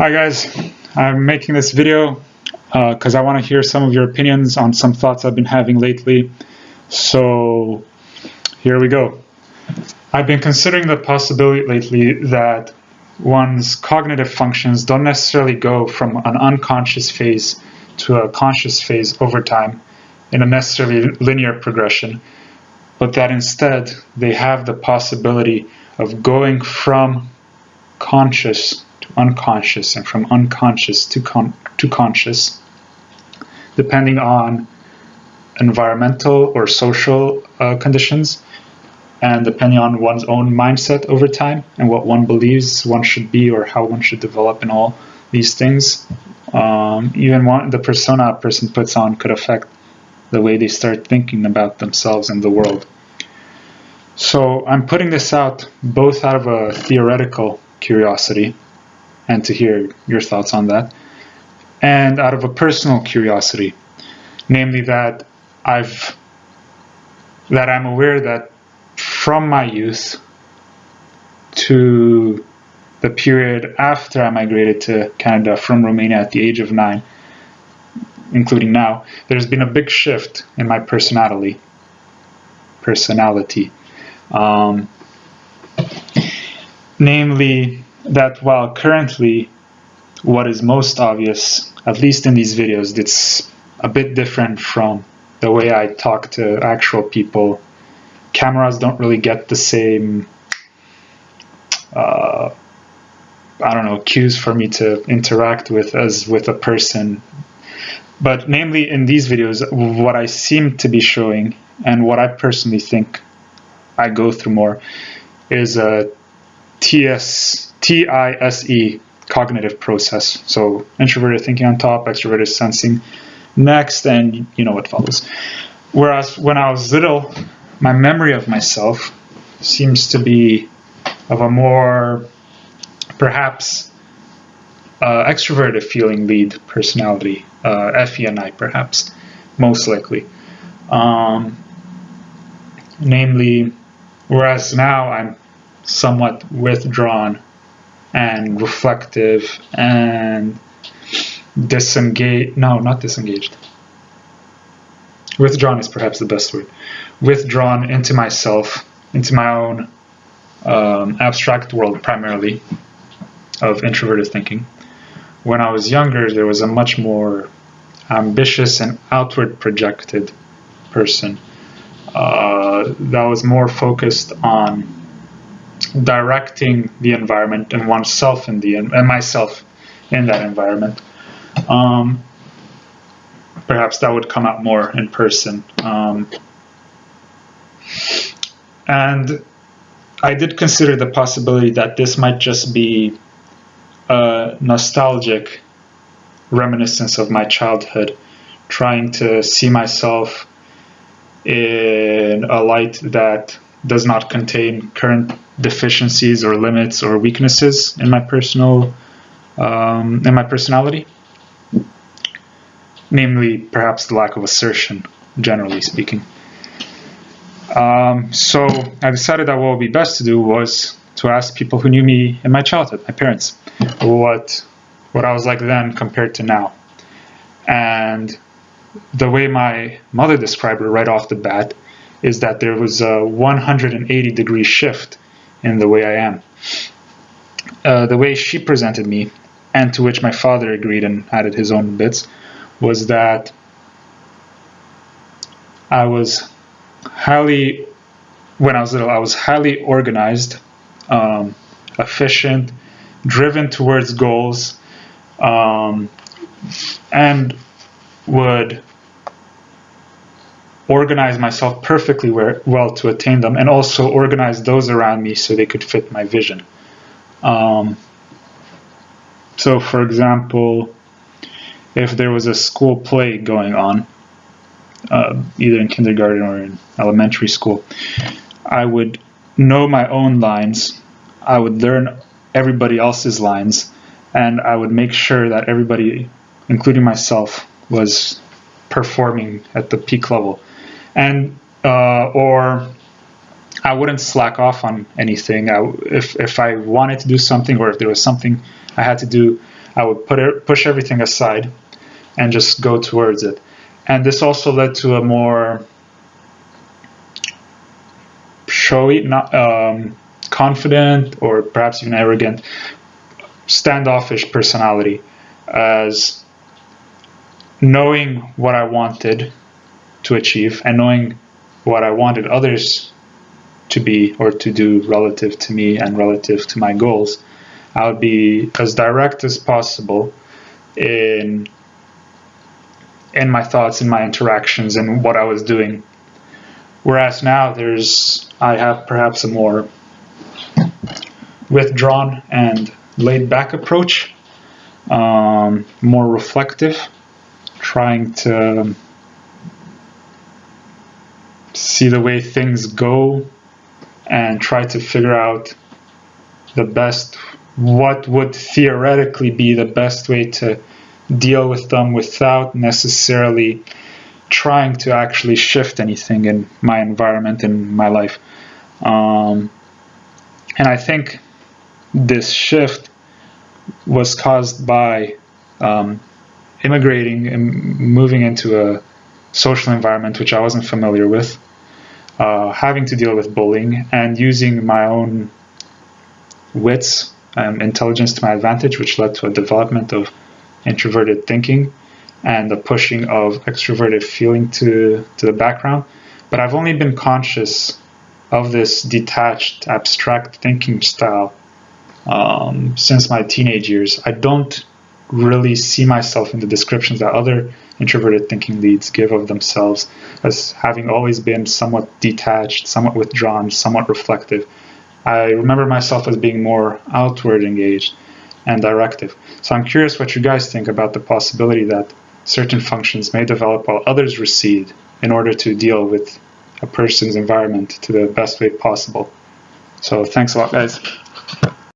Hi guys, I'm making this video because I want to hear some of your opinions on some thoughts I've been having lately. So here we go. I've been considering the possibility lately that one's cognitive functions don't necessarily go from an unconscious phase to a conscious phase over time in a necessarily linear progression, but that instead they have the possibility of going from conscious to unconscious and from unconscious to conscious, depending on environmental or social conditions, and depending on one's own mindset over time and what one believes one should be or how one should develop in all these things. Even the persona a person puts on could affect the way they start thinking about themselves and the world. So I'm putting this out both out of a theoretical curiosity and to hear your thoughts on that, and out of a personal curiosity, namely that I'm aware that from my youth to the period after I migrated to Canada from Romania at the age of 9, including now, there's been a big shift in my personality. Namely that while currently what is most obvious, at least in these videos, it's a bit different from the way I talk to actual people. Cameras don't really get the same cues for me to interact with as with a person. But namely in these videos, what I seem to be showing and what I personally think I go through more is a TISE cognitive process. So introverted thinking on top, extroverted sensing next, and you know what follows. Whereas when I was little, my memory of myself seems to be of a more perhaps extroverted feeling lead personality, FENI perhaps, most likely. Namely, whereas now I'm somewhat withdrawn and reflective and disengaged. No, not disengaged. Withdrawn is perhaps the best word. Withdrawn into myself, into my own abstract world primarily of introverted thinking. When I was younger, there was a much more ambitious and outward projected person that was more focused on directing the environment and oneself and myself in that environment. Perhaps that would come out more in person. And I did consider the possibility that this might just be a nostalgic reminiscence of my childhood, trying to see myself in a light that does not contain current deficiencies or limits or weaknesses in my personality, namely perhaps the lack of assertion, generally speaking. So I decided that what would be best to do was to ask people who knew me in my childhood, my parents, what I was like then compared to now. And the way my mother described it right off the bat is that there was a 180-degree shift in the way I am. The way she presented me, and to which my father agreed and added his own bits, was that when I was little, I was highly organized, efficient, driven towards goals, and would organize myself perfectly well to attain them, and also organize those around me so they could fit my vision. So, for example, if there was a school play going on, either in kindergarten or in elementary school, I would know my own lines, I would learn everybody else's lines, and I would make sure that everybody, including myself, was performing at the peak level. And or I wouldn't slack off on anything. If I wanted to do something, or if there was something I had to do, I would push everything aside and just go towards it. And this also led to a more showy, confident, or perhaps even arrogant, standoffish personality, as knowing what I wanted to achieve and knowing what I wanted others to be or to do relative to me and relative to my goals, I would be as direct as possible in my thoughts, in my interactions, and what I was doing. Whereas now I have perhaps a more withdrawn and laid back approach, more reflective, trying to see the way things go and try to figure out what would theoretically be the best way to deal with them without necessarily trying to actually shift anything in my environment, in my life. And I think this shift was caused by immigrating and moving into a social environment which I wasn't familiar with, having to deal with bullying, and using my own wits and intelligence to my advantage, which led to a development of introverted thinking and the pushing of extroverted feeling to the background. But I've only been conscious of this detached, abstract thinking style since my teenage years. I don't really see myself in the descriptions that other introverted thinking leads give of themselves as having always been somewhat detached, somewhat withdrawn, somewhat reflective. I remember myself as being more outward engaged and directive. So I'm curious what you guys think about the possibility that certain functions may develop while others recede in order to deal with a person's environment to the best way possible. So thanks a lot, guys.